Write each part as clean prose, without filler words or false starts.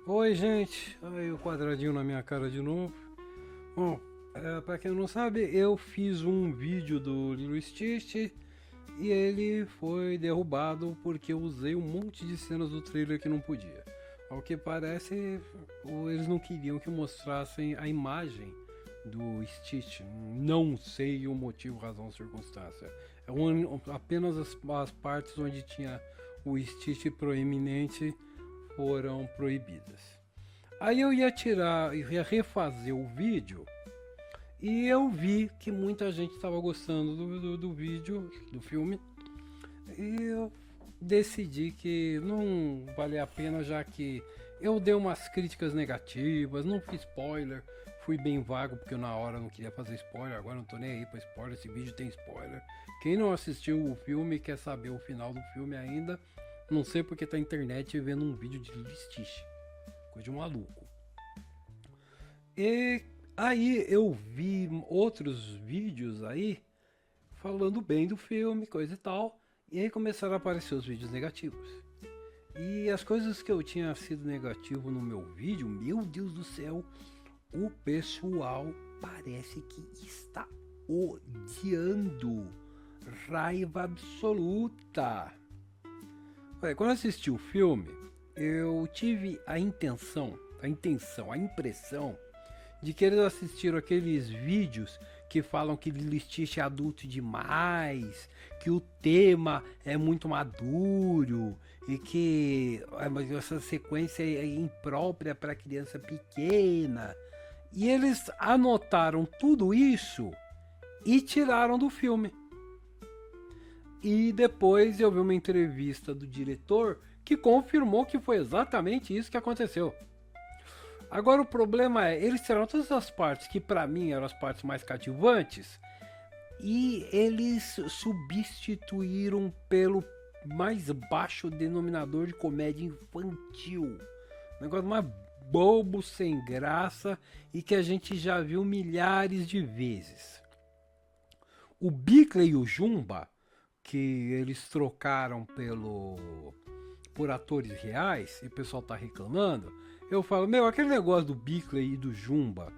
Oi, gente. Aí o quadradinho na minha cara de novo. Bom, pra quem não sabe, eu fiz um vídeo do Lilo Stitch e ele foi derrubado porque eu usei um monte de cenas do trailer que não podia. Ao que parece, eles não queriam que mostrassem a imagem do Stitch. Não sei o motivo, razão, circunstância. Apenas as partes onde tinha o Stitch proeminente foram proibidas. Aí eu ia refazer o vídeo e eu vi que muita gente estava gostando do vídeo, do filme, e eu decidi que não valia a pena, já que eu dei umas críticas negativas, não fiz spoiler, fui bem vago porque eu na hora não queria fazer spoiler, agora não tô nem aí pra spoiler, esse vídeo tem spoiler. Quem não assistiu o filme e quer saber o final do filme ainda, não sei porque tá na internet vendo um vídeo de Lilo Stitch. Coisa de um maluco. E aí eu vi outros vídeos aí falando bem do filme, coisa e tal. E aí começaram a aparecer os vídeos negativos. E as coisas que eu tinha sido negativo no meu vídeo, meu Deus do céu, o pessoal parece que está odiando. Raiva absoluta. Quando eu assisti o filme, eu tive a impressão de que eles assistiram aqueles vídeos que falam que Lilo Stitch é adulto demais, que o tema é muito maduro e que essa sequência é imprópria para criança pequena. E eles anotaram tudo isso e tiraram do filme. E depois eu vi uma entrevista do diretor que confirmou que foi exatamente isso que aconteceu. Agora o problema é, eles tiraram todas as partes que pra mim eram as partes mais cativantes e eles substituíram pelo mais baixo denominador de comédia infantil. Um negócio mais bobo, sem graça e que a gente já viu milhares de vezes. O Bickley e o Jumba, que eles trocaram por atores reais e o pessoal tá reclamando, eu falo, aquele negócio do Bickley e do Jumba,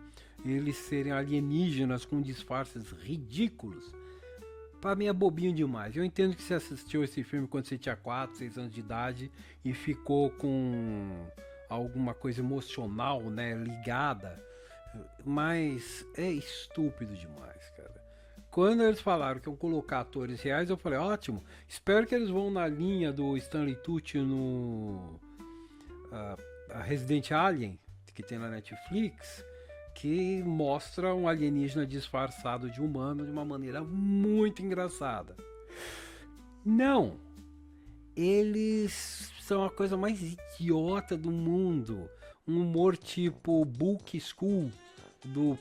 eles serem alienígenas com disfarces ridículos, pra mim é bobinho demais. Eu entendo que você assistiu esse filme quando você tinha 4, 6 anos de idade e ficou com alguma coisa emocional, né, ligada, mas é estúpido demais, cara. Quando eles falaram que iam colocar atores reais, eu falei, ótimo, espero que eles vão na linha do Stanley Tucci no a Resident Alien, que tem na Netflix, que mostra um alienígena disfarçado de humano de uma maneira muito engraçada. Não! Eles são a coisa mais idiota do mundo. Um humor tipo Book School do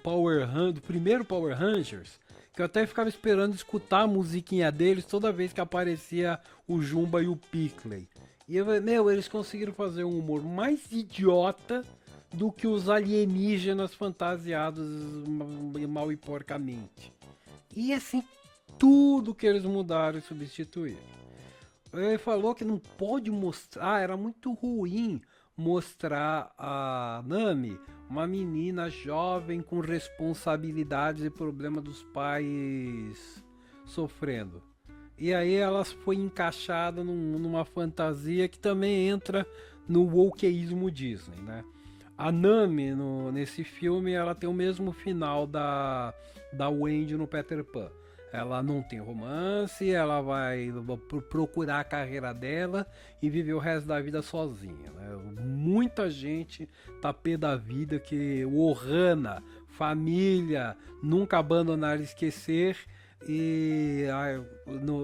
do primeiro Power Rangers, que eu até ficava esperando escutar a musiquinha deles toda vez que aparecia o Jumba e o Bickley. E eles conseguiram fazer um humor mais idiota do que os alienígenas fantasiados mal e porcamente. E assim, tudo que eles mudaram e substituíram. Ele falou que não pode mostrar, era muito ruim mostrar a Nami, uma menina jovem com responsabilidades e problema dos pais sofrendo. E aí ela foi encaixada numa fantasia que também entra no wokeísmo Disney, né? A Nami, nesse filme, ela tem o mesmo final da Wendy no Peter Pan. Ela não tem romance, ela vai procurar a carreira dela e viver o resto da vida sozinha, né? Muita gente tá pé da vida que o Ohana, família, nunca abandonar e esquecer e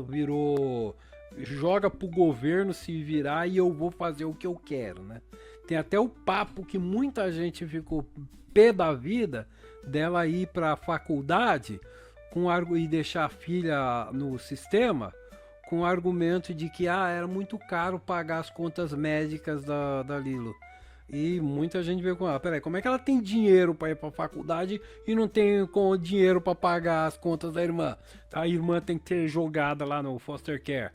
virou joga pro governo se virar e eu vou fazer o que eu quero, né? Tem até o papo que muita gente ficou pé da vida dela ir pra faculdade e deixar a filha no sistema com o argumento de que era muito caro pagar as contas médicas da Lilo. E muita gente veio com peraí, como é que ela tem dinheiro para ir para faculdade e não tem dinheiro para pagar as contas da irmã? A irmã tem que ter jogada lá no foster care.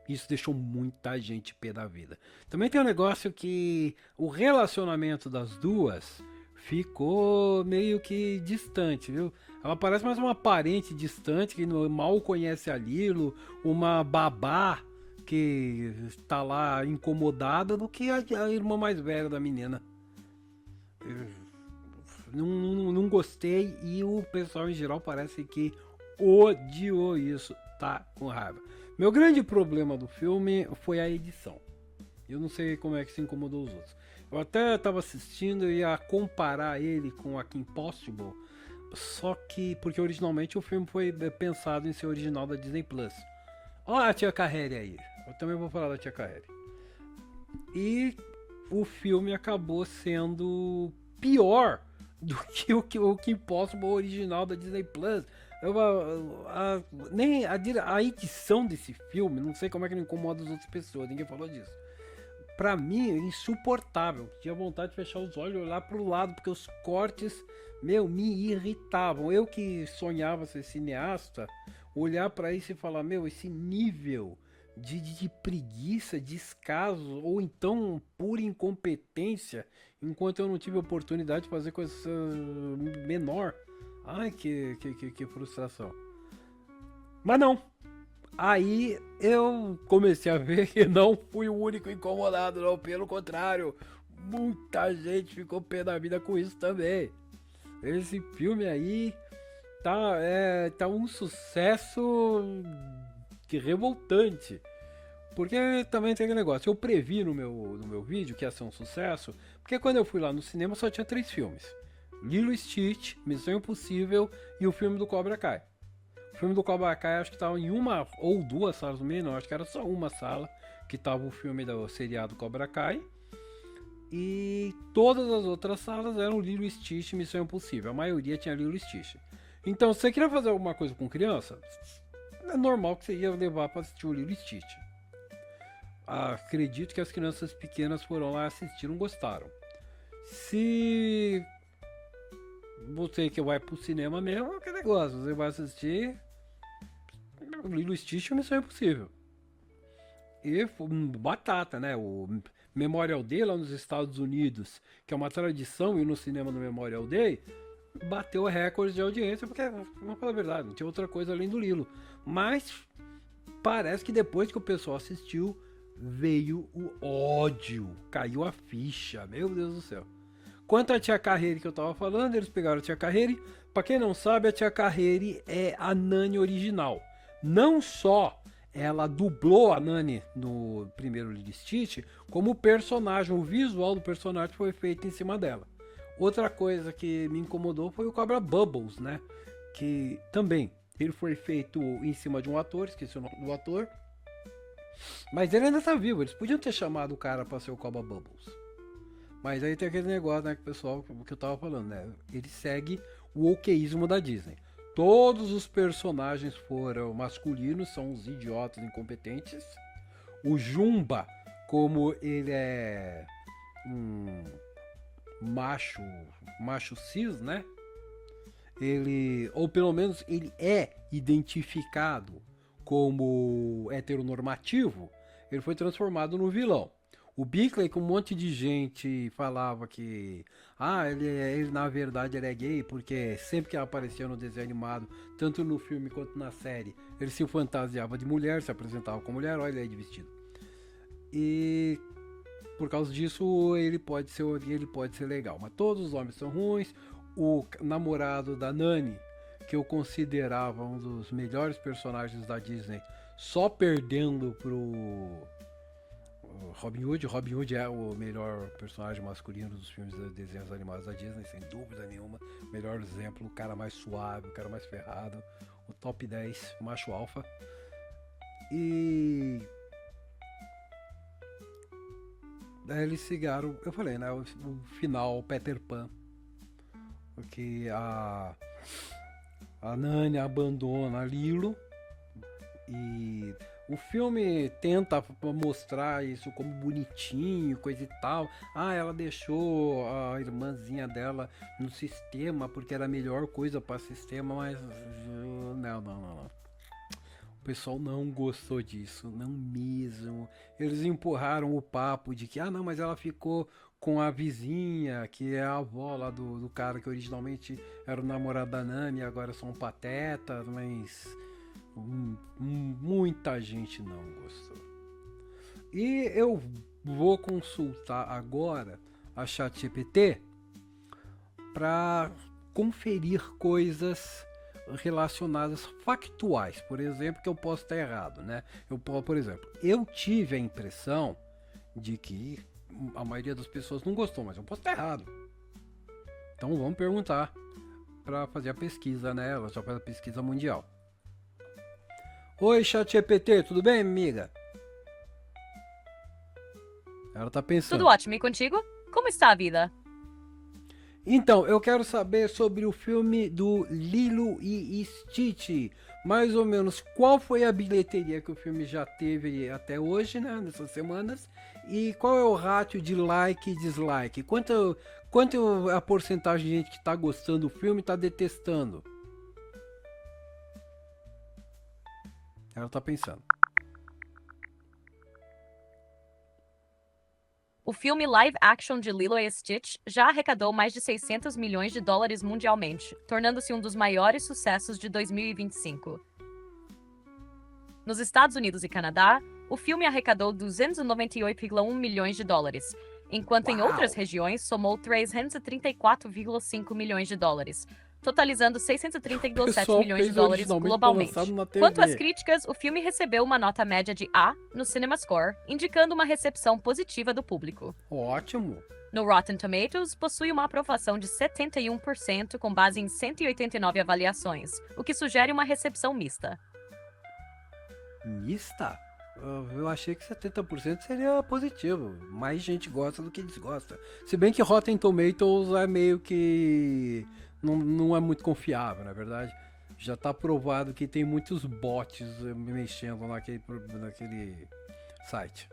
Isso deixou muita gente pé da vida. Também tem um negócio que o relacionamento das duas ficou meio que distante, viu? Ela parece mais uma parente distante que mal conhece a Lilo, uma babá que está lá incomodada do que a irmã mais velha da menina. Não gostei e o pessoal em geral parece que odiou isso, tá com raiva. Meu grande problema do filme foi a edição. Eu não sei como é que se incomodou os outros. Eu até estava assistindo e ia comparar ele com a Kim Possible, só que porque originalmente o filme foi pensado em ser original da Disney Plus. Olha a Tia Carrere aí. Eu também vou falar da Tia Carrere. E o filme acabou sendo pior do que o Kim Possible original da Disney Plus. Nem a edição desse filme, não sei como é que não incomoda as outras pessoas, ninguém falou disso. Pra mim, é insuportável. Tinha vontade de fechar os olhos e olhar pro lado, porque os cortes, me irritavam. Eu que sonhava ser cineasta, olhar pra isso e falar, esse nível de preguiça, descaso, ou então pura incompetência, enquanto eu não tive oportunidade de fazer coisa menor. Ai, que frustração. Mas não. Aí eu comecei a ver que não fui o único incomodado, não. Pelo contrário, muita gente ficou pé da vida com isso também. Esse filme aí tá um sucesso que revoltante. Porque também tem aquele negócio, eu previ no meu vídeo que ia ser um sucesso, porque quando eu fui lá no cinema só tinha 3 filmes. Lilo e Stitch, Missão Impossível e o filme do Cobra Kai. O filme do Cobra Kai acho que estava em uma ou 2 salas no meio, não, acho que era só uma sala que estava o filme do seriado Cobra Kai. E todas as outras salas eram Lilo e Stitch e Missão Impossível. A maioria tinha Lilo e Stitch. Então, se você queria fazer alguma coisa com criança, é normal que você ia levar para assistir o Lilo e Stitch. Acredito que as crianças pequenas foram lá assistir, não gostaram. Se você que vai pro cinema mesmo, é aquele negócio, você vai assistir Lilo e Stitch e Missão Impossível. E batata, né? O Memorial Day lá nos Estados Unidos, que é uma tradição ir no cinema no Memorial Day, bateu recordes de audiência, porque, vamos falar a verdade, não tinha outra coisa além do Lilo. Mas parece que depois que o pessoal assistiu, veio o ódio, caiu a ficha, meu Deus do céu. Quanto à Tia Carrere que eu tava falando, eles pegaram a Tia Carrere. Pra quem não sabe, a Tia Carrere é a Nani original. Não só ela dublou a Nani no primeiro Lilo e Stitch, como o personagem, o visual do personagem foi feito em cima dela. Outra coisa que me incomodou foi o Cobra Bubbles, né? Que também, ele foi feito em cima de um ator, esqueci o nome do ator. Mas ele ainda tá vivo, eles podiam ter chamado o cara pra ser o Cobra Bubbles. Mas aí tem aquele negócio, né, que o pessoal, que eu tava falando, né? Ele segue o okeísmo da Disney. Todos os personagens foram masculinos, são os idiotas incompetentes. O Jumba, como ele é um macho cis, né? Ele, ou pelo menos ele é identificado como heteronormativo, ele foi transformado no vilão. O Bickley, que um monte de gente falava que ele na verdade ele é gay, porque sempre que aparecia no desenho animado, tanto no filme quanto na série, ele se fantasiava de mulher, se apresentava como mulher, olha ele de vestido. E por causa disso ele pode ser legal, mas todos os homens são ruins. O namorado da Nani, que eu considerava um dos melhores personagens da Disney, só perdendo pro Robin Hood. Robin Hood é o melhor personagem masculino dos filmes de desenhos animados da Disney, sem dúvida nenhuma. Melhor exemplo, o cara mais suave, o cara mais ferrado, o top 10, macho alfa. E daí eles seguiram, eu falei, né, o final Peter Pan, porque a Nani abandona a Lilo e o filme tenta mostrar isso como bonitinho, coisa e tal. Ela deixou a irmãzinha dela no sistema porque era a melhor coisa para o sistema, mas não. pessoal não gostou disso, não mesmo. Eles empurraram o papo de que, ah, não, mas ela ficou com a vizinha, que é a avó lá do cara que originalmente era o namorado da Nami, agora são patetas, mas muita gente não gostou. E eu vou consultar agora a ChatGPT para conferir coisas relacionadas factuais, por exemplo, que eu posso estar errado, né? Por exemplo, eu tive a impressão de que a maioria das pessoas não gostou, mas eu posso estar errado. Então vamos perguntar para fazer a pesquisa, né? Ela já faz a pesquisa mundial. Oi, ChatGPT, tudo bem, amiga? Ela tá pensando. Tudo ótimo, e contigo? Como está a vida? Então, eu quero saber sobre o filme do Lilo e Stitch. Mais ou menos qual foi a bilheteria que o filme já teve até hoje, né, nessas semanas, e qual é o ratio de like e dislike? Quanto a porcentagem de gente que tá gostando do filme e tá detestando? Ela tá pensando. O filme live action de Lilo e Stitch já arrecadou mais de 600 milhões de dólares mundialmente, tornando-se um dos maiores sucessos de 2025. Nos Estados Unidos e Canadá, o filme arrecadou 298,1 milhões de dólares, enquanto em outras regiões somou 334,5 milhões de dólares, totalizando 630,7 milhões de dólares globalmente. Quanto às críticas, o filme recebeu uma nota média de A no CinemaScore, indicando uma recepção positiva do público. Ótimo! No Rotten Tomatoes, possui uma aprovação de 71% com base em 189 avaliações, o que sugere uma recepção mista. Mista? Eu achei que 70% seria positivo. Mais gente gosta do que desgosta. Se bem que Rotten Tomatoes é meio que... Não é muito confiável, na verdade. Já está provado que tem muitos bots mexendo naquele site.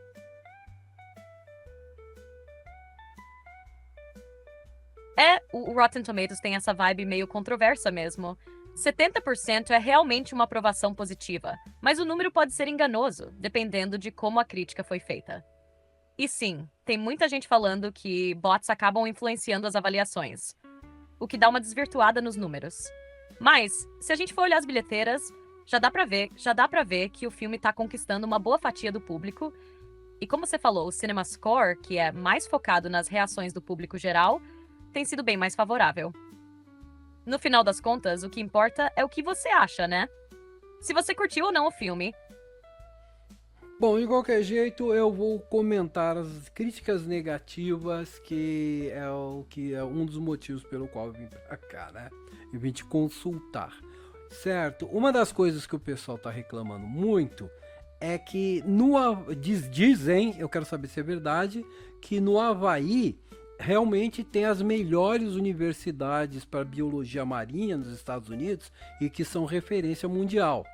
O Rotten Tomatoes tem essa vibe meio controversa mesmo. 70% é realmente uma aprovação positiva, mas o número pode ser enganoso, dependendo de como a crítica foi feita. E sim, tem muita gente falando que bots acabam influenciando as avaliações, o que dá uma desvirtuada nos números. Mas, se a gente for olhar as bilheteiras, já dá pra ver que o filme tá conquistando uma boa fatia do público. E como você falou, o CinemaScore, que é mais focado nas reações do público geral, tem sido bem mais favorável. No final das contas, o que importa é o que você acha, né? Se você curtiu ou não o filme. Bom, de qualquer jeito, eu vou comentar as críticas negativas, que é um dos motivos pelo qual eu vim pra cá, né? Eu vim te consultar, certo? Uma das coisas que o pessoal tá reclamando muito é que dizem, eu quero saber se é verdade, que no Havaí realmente tem as melhores universidades para biologia marinha nos Estados Unidos e que são referência mundial.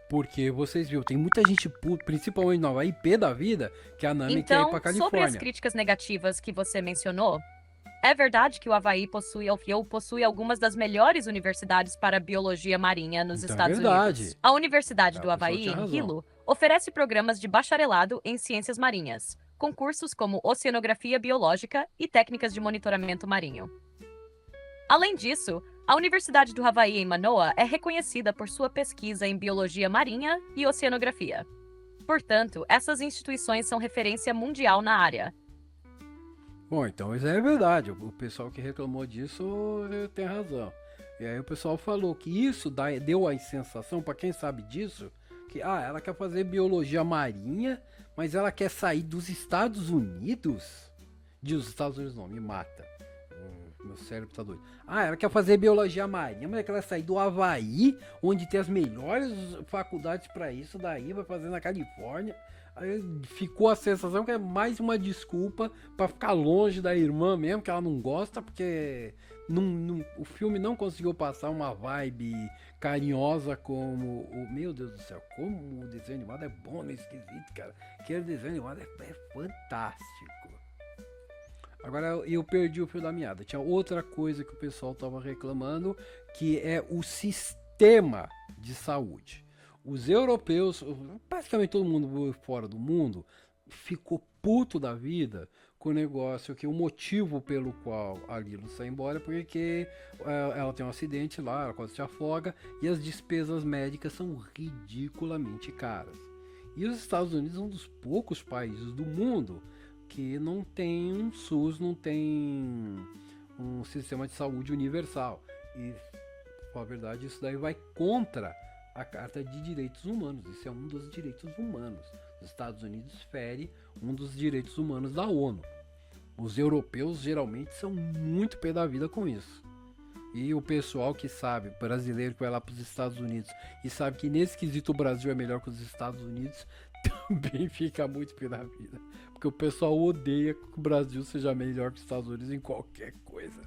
Porque vocês viram, tem muita gente, principalmente no Havaí, pé da vida, que a Nami quer ir pra Califórnia. Sobre as críticas negativas que você mencionou, é verdade que o Havaí possui algumas das melhores universidades para biologia marinha nos Estados Unidos. A Universidade do Havaí, em Hilo, oferece programas de bacharelado em ciências marinhas, com cursos como oceanografia biológica e técnicas de monitoramento marinho. Além disso, a Universidade do Havaí, em Manoa, é reconhecida por sua pesquisa em biologia marinha e oceanografia. Portanto, essas instituições são referência mundial na área. Bom, então isso é verdade. O pessoal que reclamou disso tem razão. E aí o pessoal falou que isso deu a sensação, para quem sabe disso, que ela quer fazer biologia marinha, mas ela quer sair dos Estados Unidos? Dos Estados Unidos não, me mata. Meu cérebro tá doido. Ela quer fazer biologia marinha, mas ela quer sair do Havaí, onde tem as melhores faculdades para isso, daí vai fazer na Califórnia. Aí ficou a sensação que é mais uma desculpa para ficar longe da irmã mesmo, que ela não gosta, porque o filme não conseguiu passar uma vibe carinhosa como meu Deus do céu, como o desenho animado é bom, é esquisito, cara. Aquele desenho animado é fantástico. Agora eu perdi o fio da meada. Tinha outra coisa que o pessoal tava reclamando, que é o sistema sistema de saúde. Os europeus, praticamente todo mundo fora do mundo, ficou puto da vida com o negócio, que o motivo pelo qual a Lilo sai embora é porque ela tem um acidente lá, ela quase se afoga, e as despesas médicas são ridiculamente caras. E os Estados Unidos é um dos poucos países do mundo que não tem um SUS, não tem um sistema de saúde universal. E, na verdade, isso daí vai contra a Carta de Direitos Humanos. Isso é um dos direitos humanos. Os Estados Unidos fere um dos direitos humanos da ONU. Os europeus geralmente são muito pé da vida com isso. E o pessoal que sabe, brasileiro que vai lá para os Estados Unidos e sabe que nesse quesito o Brasil é melhor que os Estados Unidos, também fica muito pé da vida. Porque o pessoal odeia que o Brasil seja melhor que os Estados Unidos em qualquer coisa.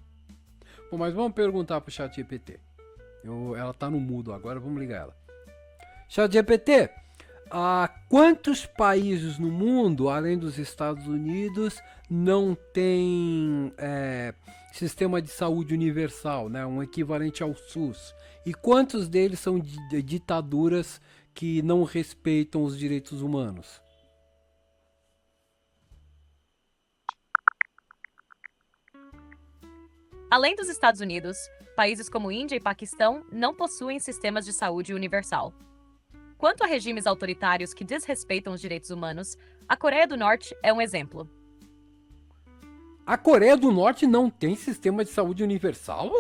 Bom, mas vamos perguntar pro ChatGPT. Ela tá no mudo agora, vamos ligar ela. ChatGPT, quantos países no mundo, além dos Estados Unidos, não tem sistema de saúde universal, né, um equivalente ao SUS? E quantos deles são ditaduras que não respeitam os direitos humanos? Além dos Estados Unidos, países como Índia e Paquistão não possuem sistemas de saúde universal. Quanto a regimes autoritários que desrespeitam os direitos humanos, a Coreia do Norte é um exemplo. A Coreia do Norte não tem sistema de saúde universal?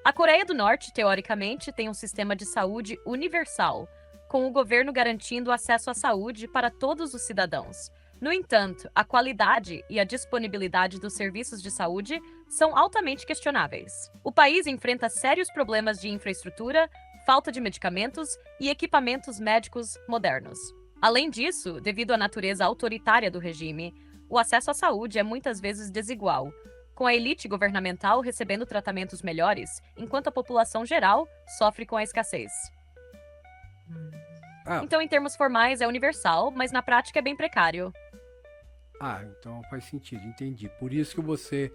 A Coreia do Norte, teoricamente, tem um sistema de saúde universal, com o governo garantindo acesso à saúde para todos os cidadãos. No entanto, a qualidade e a disponibilidade dos serviços de saúde são altamente questionáveis. O país enfrenta sérios problemas de infraestrutura, falta de medicamentos e equipamentos médicos modernos. Além disso, devido à natureza autoritária do regime, o acesso à saúde é muitas vezes desigual, com a elite governamental recebendo tratamentos melhores, enquanto a população geral sofre com a escassez. Então, em termos formais, é universal, mas na prática é bem precário. Então faz sentido, entendi. Por isso que você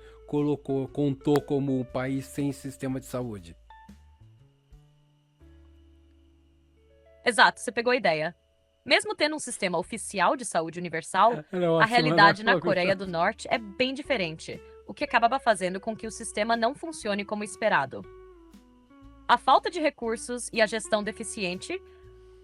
contou como um país sem sistema de saúde. Exato, você pegou a ideia. Mesmo tendo um sistema oficial de saúde universal, Ela a realidade né? na Coreia do Norte é bem diferente, o que acaba fazendo com que o sistema não funcione como esperado. A falta de recursos e a gestão deficiente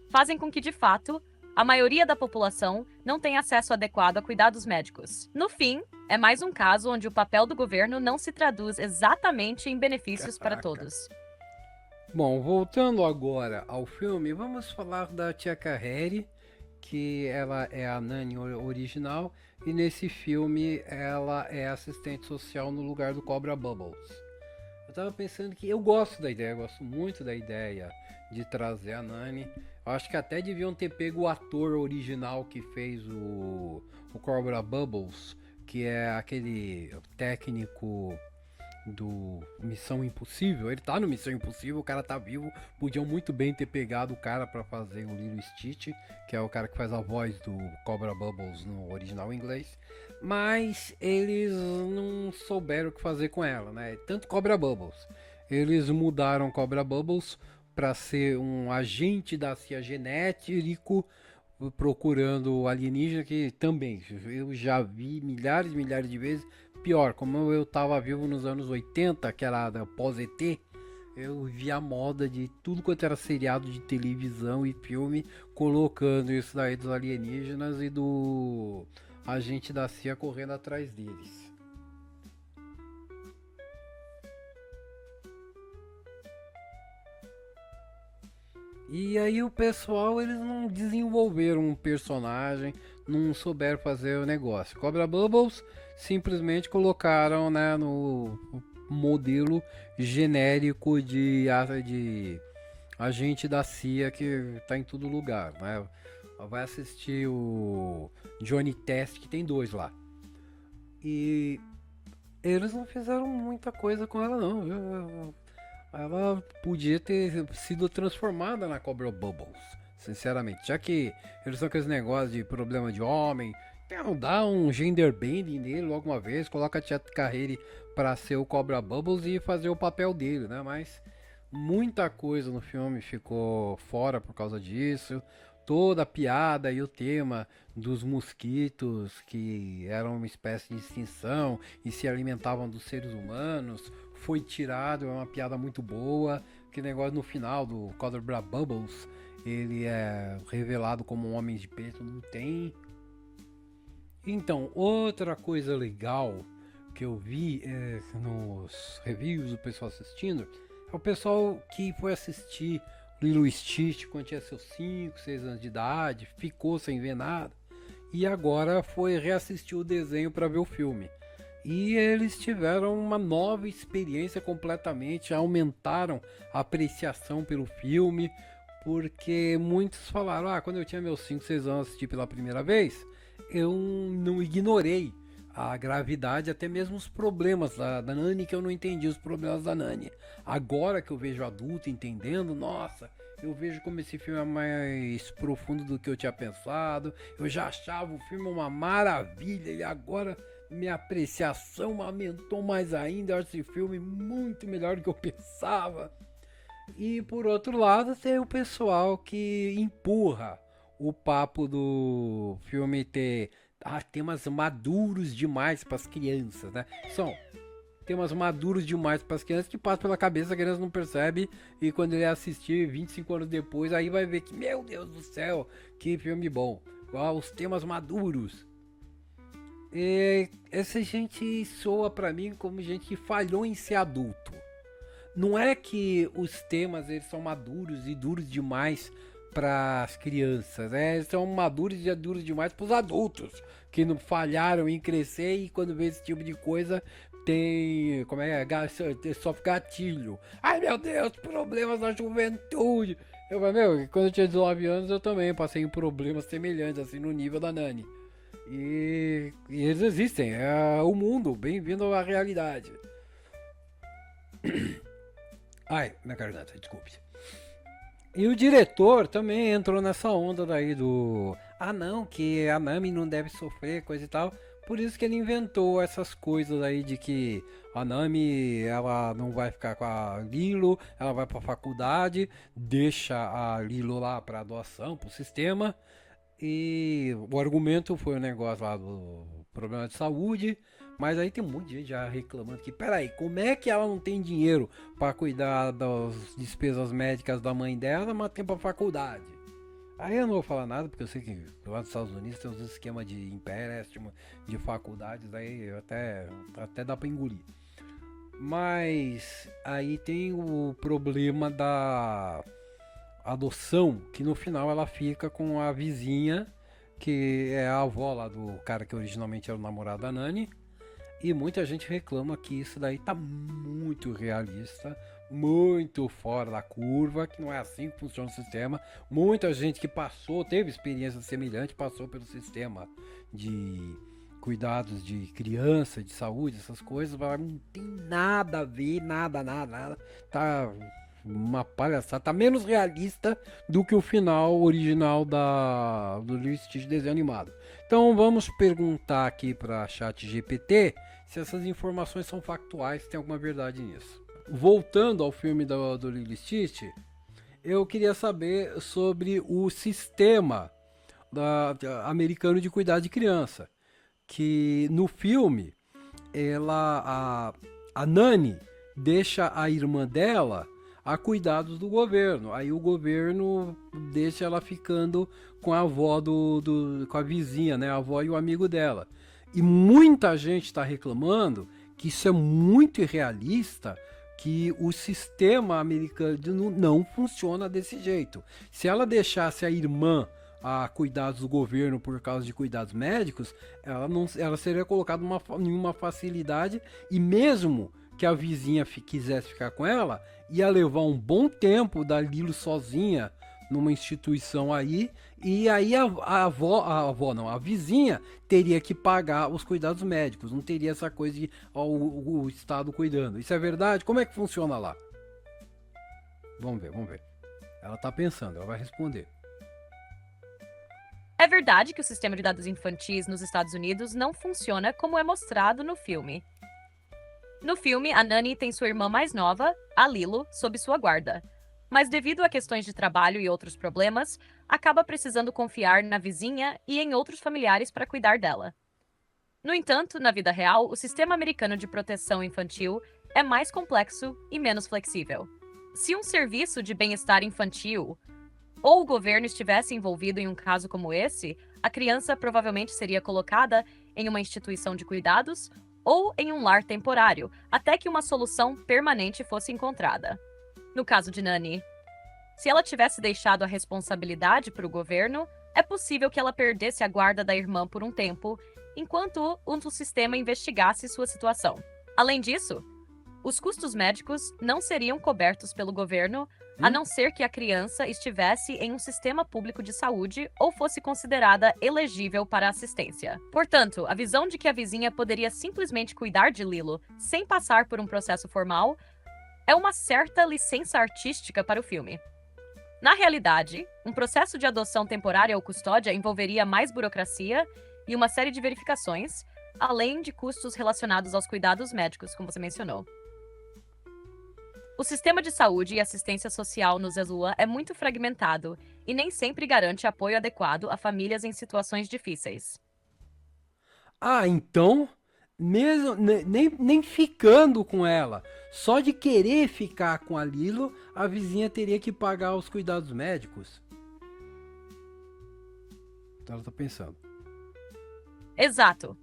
fazem com que, de fato, a maioria da população não tenha acesso adequado a cuidados médicos. No fim, é mais um caso onde o papel do governo não se traduz exatamente em benefícios para todos. Bom, voltando agora ao filme, vamos falar da Tia Carrere, que ela é a Nani original, e nesse filme ela é assistente social no lugar do Cobra Bubbles. Eu tava pensando que eu gosto da ideia, eu gosto muito da ideia de trazer a Nani. Eu acho que até deviam ter pego o ator original que fez o Cobra Bubbles, que é aquele técnico do Missão Impossível. Ele tá no Missão Impossível, o cara tá vivo. Podiam muito bem ter pegado o cara pra fazer o Lilo Stitch, que é o cara que faz a voz do Cobra Bubbles no original inglês. Mas eles não souberam o que fazer com ela, né? Tanto Cobra Bubbles. Eles mudaram Cobra Bubbles para ser um agente da CIA genético procurando alienígena, que também eu já vi milhares e milhares de vezes. Pior, como eu tava vivo nos anos 80, que era da pós-ET, eu vi a moda de tudo quanto era seriado de televisão e filme, colocando isso daí dos alienígenas e do agente da CIA correndo atrás deles. E aí o pessoal, eles não desenvolveram um personagem, não souberam fazer o negócio. Cobra Bubbles simplesmente colocaram, né, no modelo genérico de agente da CIA que tá em todo lugar, né? Vai assistir o Johnny Test, que tem 2 lá. E eles não fizeram muita coisa com ela não, viu? Ela podia ter sido transformada na Cobra Bubbles, sinceramente. Já que eles são aqueles negócios de problema de homem, Dá um gender bending nele logo uma vez, coloca a Tia Carreire pra ser o Cobra Bubbles e fazer o papel dele, né? Mas muita coisa no filme ficou fora por causa disso. Toda a piada e o tema dos mosquitos que eram uma espécie de extinção e se alimentavam dos seres humanos foi tirado, é uma piada muito boa. Que negócio no final do Cobra Bubbles, ele é revelado como um homem de peito, não tem. Então, outra coisa legal que eu vi nos reviews do pessoal assistindo é o pessoal que foi assistir Lilo e Stitch quando tinha seus 5, 6 anos de idade, ficou sem ver nada e agora foi reassistir o desenho para ver o filme. E eles tiveram uma nova experiência completamente, aumentaram a apreciação pelo filme, porque muitos falaram, quando eu tinha meus 5, 6 anos assisti pela primeira vez, eu não ignorei a gravidade, até mesmo os problemas da Nani, que eu não entendi os problemas da Nani. Agora que eu vejo adulto entendendo, nossa, eu vejo como esse filme é mais profundo do que eu tinha pensado. Eu já achava o filme uma maravilha e agora minha apreciação aumentou mais ainda. Eu acho esse filme muito melhor do que eu pensava. E por outro lado tem o pessoal que empurra o papo do filme ter temas maduros demais para as crianças, né? São temas maduros demais para as crianças que passam pela cabeça, a criança não percebe e quando ele assistir 25 anos depois, aí vai ver que, meu Deus do céu, que filme bom. Os temas maduros. E essa gente soa para mim como gente que falhou em ser adulto. Não é que os temas eles são maduros e duros demais para as crianças, né? Eles são maduros e duros demais para os adultos que não falharam em crescer e quando vê esse tipo de coisa tem, sofre gatilho. Ai meu Deus, problemas da juventude. Eu falei, quando eu tinha 19 anos eu também passei em problemas semelhantes assim no nível da Nani. E eles existem, é o mundo, bem-vindo à realidade. Ai, minha garganta, desculpe. E o diretor também entrou nessa onda daí do não, que a Nami não deve sofrer, coisa e tal. Por isso que ele inventou essas coisas aí de que a Nami, ela não vai ficar com a Lilo, ela vai pra faculdade, deixa a Lilo lá pra doação, pro sistema. E o argumento foi o negócio lá do problema de saúde. Mas aí tem um monte de gente já reclamando que, peraí, como é que ela não tem dinheiro para cuidar das despesas médicas da mãe dela, mas tem pra faculdade? Aí eu não vou falar nada, porque eu sei que lá nos Estados Unidos tem uns esquemas de empréstimo, de faculdades, aí até dá pra engolir. Mas aí tem o problema da adoção, que no final ela fica com a vizinha, que é a avó lá do cara que originalmente era o namorado da Nani. E muita gente reclama que isso daí tá muito realista, muito fora da curva, que não é assim que funciona o sistema. Muita gente que teve experiência semelhante, passou pelo sistema de cuidados de criança, de saúde, essas coisas, não tem nada a ver, nada. Tá uma palhaçada, tá menos realista do que o final original do Lilo e Stitch desenho animado. Então vamos perguntar aqui para ChatGPT se essas informações são factuais, se tem alguma verdade nisso. Voltando ao filme do Lilo e Stitch, eu queria saber sobre o sistema americano de cuidar de criança, que no filme a Nani deixa a irmã dela a cuidados do governo. Aí o governo deixa ela ficando com a avó com a vizinha, né? A avó e o amigo dela. E muita gente está reclamando que isso é muito irrealista, que o sistema americano não funciona desse jeito. Se ela deixasse a irmã a cuidados do governo por causa de cuidados médicos, ela seria colocada em uma facilidade, e mesmo que a vizinha quisesse ficar com ela, ia levar um bom tempo da Lilo sozinha numa instituição aí, e aí a vizinha teria que pagar os cuidados médicos, não teria essa coisa de o Estado cuidando. Isso é verdade? Como é que funciona lá? Vamos ver. Ela tá pensando, ela vai responder. É verdade que o sistema de dados infantis nos Estados Unidos não funciona como é mostrado no filme. No filme, a Nani tem sua irmã mais nova, a Lilo, sob sua guarda. Mas devido a questões de trabalho e outros problemas, acaba precisando confiar na vizinha e em outros familiares para cuidar dela. No entanto, na vida real, o sistema americano de proteção infantil é mais complexo e menos flexível. Se um serviço de bem-estar infantil ou o governo estivesse envolvido em um caso como esse, a criança provavelmente seria colocada em uma instituição de cuidados ou em um lar temporário, até que uma solução permanente fosse encontrada. No caso de Nani, se ela tivesse deixado a responsabilidade para o governo, é possível que ela perdesse a guarda da irmã por um tempo, enquanto o sistema investigasse sua situação. Além disso, os custos médicos não seriam cobertos pelo governo, a não ser que a criança estivesse em um sistema público de saúde ou fosse considerada elegível para assistência. Portanto, a visão de que a vizinha poderia simplesmente cuidar de Lilo sem passar por um processo formal é uma certa licença artística para o filme. Na realidade, um processo de adoção temporária ou custódia envolveria mais burocracia e uma série de verificações, além de custos relacionados aos cuidados médicos, como você mencionou. O sistema de saúde e assistência social no Zezua é muito fragmentado e nem sempre garante apoio adequado a famílias em situações difíceis. Ah, então, mesmo nem ficando com ela, só de querer ficar com a Lilo, a vizinha teria que pagar os cuidados médicos. Ela tá pensando. Exato.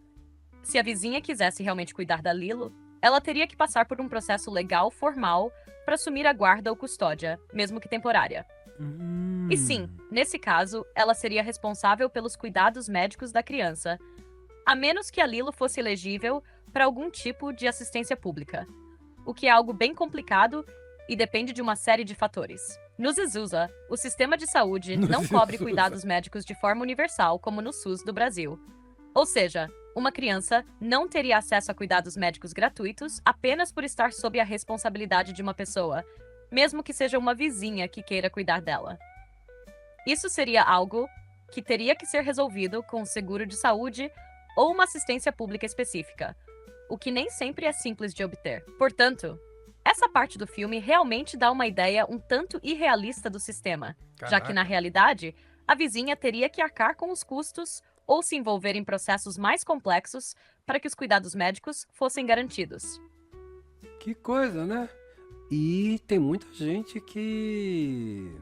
Se a vizinha quisesse realmente cuidar da Lilo, ela teria que passar por um processo legal formal para assumir a guarda ou custódia, mesmo que temporária. E sim, nesse caso, ela seria responsável pelos cuidados médicos da criança, a menos que a Lilo fosse elegível para algum tipo de assistência pública, o que é algo bem complicado e depende de uma série de fatores. No Zezua, o sistema de saúde não cobre cuidados médicos de forma universal, como no SUS do Brasil. Ou seja, uma criança não teria acesso a cuidados médicos gratuitos apenas por estar sob a responsabilidade de uma pessoa, mesmo que seja uma vizinha que queira cuidar dela. Isso seria algo que teria que ser resolvido com um seguro de saúde ou uma assistência pública específica, o que nem sempre é simples de obter. Portanto, essa parte do filme realmente dá uma ideia um tanto irrealista do sistema, já que na realidade, a vizinha teria que arcar com os custos ou se envolver em processos mais complexos para que os cuidados médicos fossem garantidos. Que coisa, né? E tem muita gente que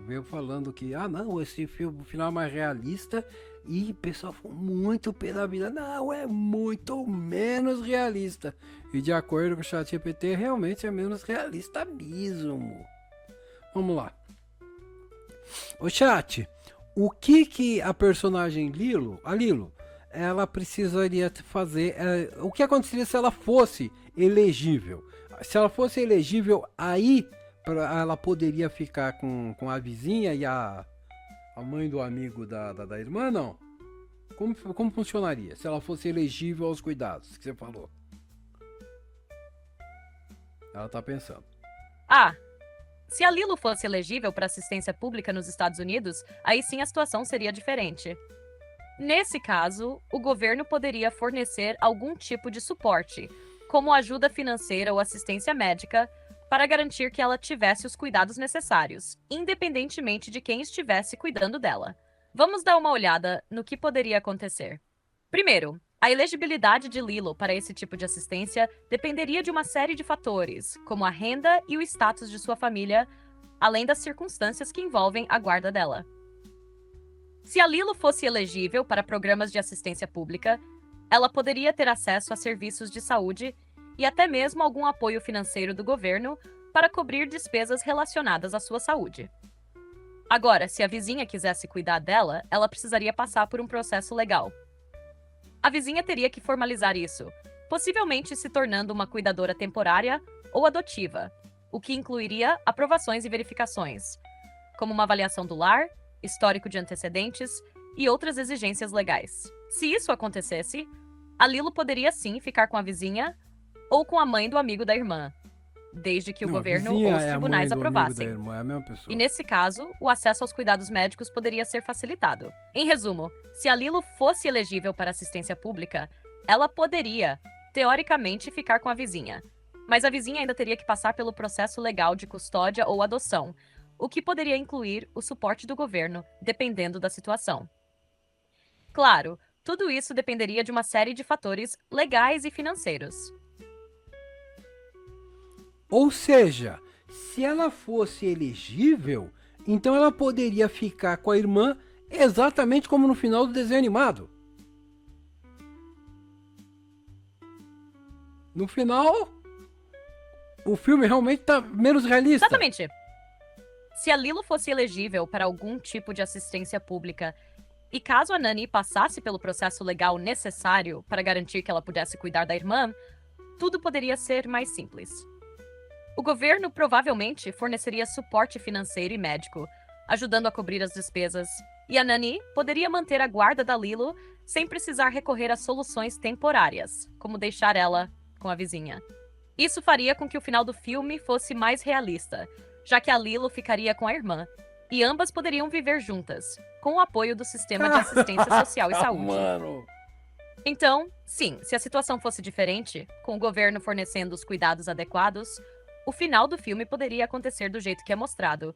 veio falando que, não, esse filme, o final é mais realista, e o pessoal foi muito pé da vida. Não, é muito menos realista. E de acordo com o ChatGPT, realmente é menos realista mesmo. Vamos lá. Ô Chat, o que a personagem Lilo, ela precisaria fazer? O que aconteceria se ela fosse elegível? Se ela fosse elegível, aí ela poderia ficar com a vizinha e a mãe do amigo da irmã, não? Como funcionaria se ela fosse elegível aos cuidados que você falou? Ela tá pensando. Se a Lilo fosse elegível para assistência pública nos Estados Unidos, aí sim a situação seria diferente. Nesse caso, o governo poderia fornecer algum tipo de suporte, como ajuda financeira ou assistência médica, para garantir que ela tivesse os cuidados necessários, independentemente de quem estivesse cuidando dela. Vamos dar uma olhada no que poderia acontecer. Primeiro, a elegibilidade de Lilo para esse tipo de assistência dependeria de uma série de fatores, como a renda e o status de sua família, além das circunstâncias que envolvem a guarda dela. Se a Lilo fosse elegível para programas de assistência pública, ela poderia ter acesso a serviços de saúde e até mesmo algum apoio financeiro do governo para cobrir despesas relacionadas à sua saúde. Agora, se a vizinha quisesse cuidar dela, ela precisaria passar por um processo legal. A vizinha teria que formalizar isso, possivelmente se tornando uma cuidadora temporária ou adotiva, o que incluiria aprovações e verificações, como uma avaliação do lar, histórico de antecedentes e outras exigências legais. Se isso acontecesse, a Lilo poderia sim ficar com a vizinha ou com a mãe do amigo da irmã. desde que o Não, a governo ou vizinha os é a tribunais mãe do amigo da aprovassem. irmã, é a mesma pessoa. E nesse caso, o acesso aos cuidados médicos poderia ser facilitado. Em resumo, se a Lilo fosse elegível para assistência pública, ela poderia, teoricamente, ficar com a vizinha. Mas a vizinha ainda teria que passar pelo processo legal de custódia ou adoção, o que poderia incluir o suporte do governo, dependendo da situação. Claro, tudo isso dependeria de uma série de fatores legais e financeiros. Ou seja, se ela fosse elegível, então ela poderia ficar com a irmã exatamente como no final do desenho animado. No final, o filme realmente tá menos realista. Exatamente. Se a Lilo fosse elegível para algum tipo de assistência pública, e caso a Nani passasse pelo processo legal necessário para garantir que ela pudesse cuidar da irmã, tudo poderia ser mais simples. O governo provavelmente forneceria suporte financeiro e médico, ajudando a cobrir as despesas, e a Nani poderia manter a guarda da Lilo sem precisar recorrer a soluções temporárias, como deixar ela com a vizinha. Isso faria com que o final do filme fosse mais realista, já que a Lilo ficaria com a irmã, e ambas poderiam viver juntas, com o apoio do sistema de assistência social e saúde. Mano. Então, sim, se a situação fosse diferente, com o governo fornecendo os cuidados adequados, o final do filme poderia acontecer do jeito que é mostrado,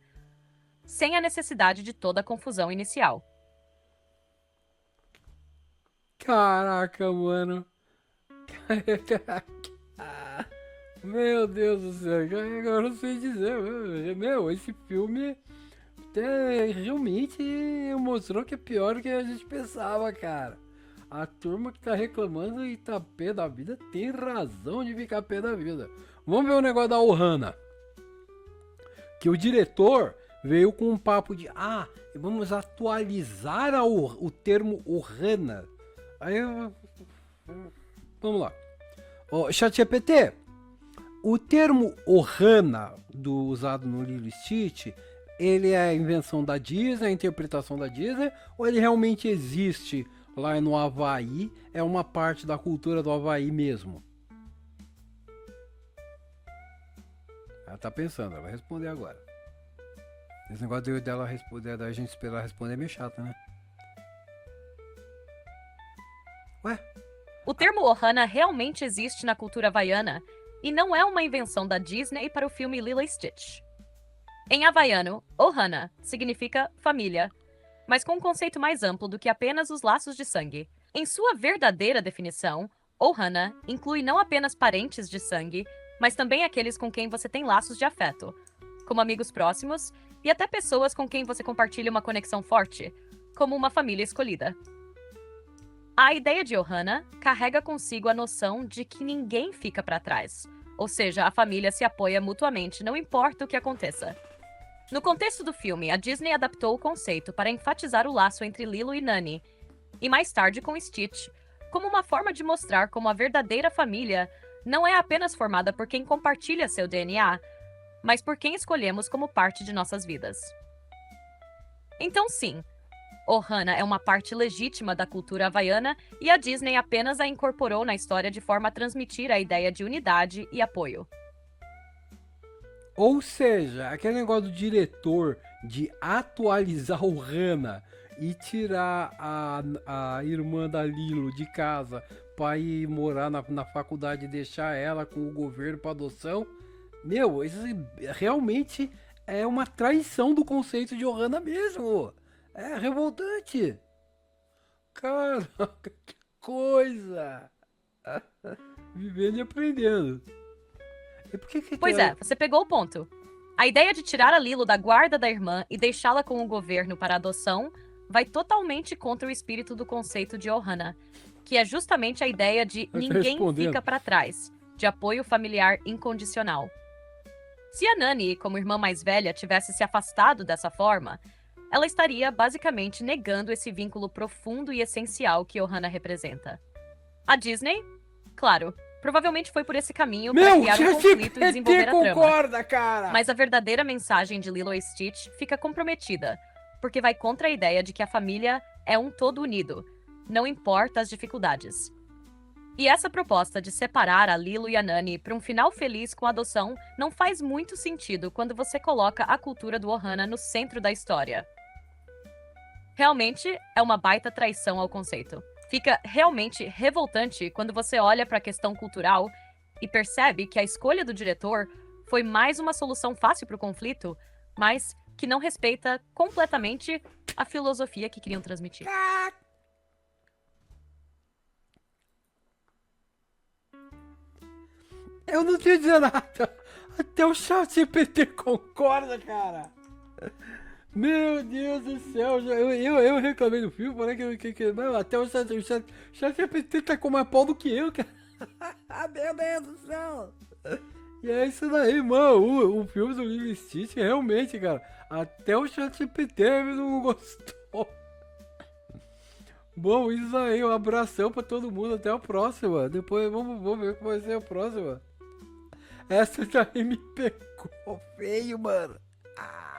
sem a necessidade de toda a confusão inicial. Caraca, mano. Meu Deus do céu, agora eu não sei dizer. Meu, esse filme realmente mostrou que é pior do que a gente pensava, cara. A turma que tá reclamando e tá pé da vida tem razão de ficar pé da vida. Vamos ver o negócio da Ohana. Que o diretor veio com um papo de vamos atualizar o termo Ohana. Aí vamos lá. ChatGPT, o termo Ohana usado no Lilo e Stitch, ele é a invenção da Disney, a interpretação da Disney, ou ele realmente existe lá no Havaí, é uma parte da cultura do Havaí mesmo? Ela tá pensando, ela vai responder agora. Esse negócio dela responder, da gente esperar responder é meio chato, né? Ué? O termo Ohana realmente existe na cultura havaiana e não é uma invenção da Disney para o filme Lilo e Stitch. Em havaiano, Ohana significa família, mas com um conceito mais amplo do que apenas os laços de sangue. Em sua verdadeira definição, Ohana inclui não apenas parentes de sangue, mas também aqueles com quem você tem laços de afeto, como amigos próximos e até pessoas com quem você compartilha uma conexão forte, como uma família escolhida. A ideia de Ohana carrega consigo a noção de que ninguém fica para trás, ou seja, a família se apoia mutuamente, não importa o que aconteça. No contexto do filme, a Disney adaptou o conceito para enfatizar o laço entre Lilo e Nani, e mais tarde com Stitch, como uma forma de mostrar como a verdadeira família não é apenas formada por quem compartilha seu DNA, mas por quem escolhemos como parte de nossas vidas. Então, sim, Ohana é uma parte legítima da cultura havaiana e a Disney apenas a incorporou na história de forma a transmitir a ideia de unidade e apoio. Ou seja, aquele negócio do diretor de atualizar o Hana e tirar a irmã da Lilo de casa para ir morar na faculdade e deixar ela com o governo para adoção, meu, isso realmente é uma traição do conceito de Ohana mesmo. É revoltante. Caraca, que coisa. Vivendo e aprendendo. E por que Pois é, você pegou o ponto. A ideia de tirar a Lilo da guarda da irmã e deixá-la com o governo para adoção vai totalmente contra o espírito do conceito de Ohana, que é justamente a ideia de ninguém fica para trás, de apoio familiar incondicional. Se a Nani, como irmã mais velha, tivesse se afastado dessa forma, ela estaria basicamente negando esse vínculo profundo e essencial que Ohana representa. A Disney, claro, provavelmente foi por esse caminho para criar um conflito e desenvolver a trama. Cara. Mas a verdadeira mensagem de Lilo e Stitch fica comprometida, porque vai contra a ideia de que a família é um todo unido, não importa as dificuldades. E essa proposta de separar a Lilo e a Nani para um final feliz com a adoção não faz muito sentido quando você coloca a cultura do Ohana no centro da história. Realmente é uma baita traição ao conceito. Fica realmente revoltante quando você olha para a questão cultural e percebe que a escolha do diretor foi mais uma solução fácil para o conflito, mas que não respeita completamente a filosofia que queriam transmitir. Eu não tenho dizer nada. Até o ChatGPT concorda, cara. Meu Deus do céu, eu reclamei do filme, falei não, até o ChatGPT tá com mais pau do que eu, cara. Meu Deus do céu. E é isso daí, mano, o filme do Lilo e Stitch, realmente, cara, até o ChatGPT não gostou. Bom, isso aí, um abração pra todo mundo, até a próxima. Depois vamos ver como vai ser a próxima. Essa daí me pegou feio, mano. Ah.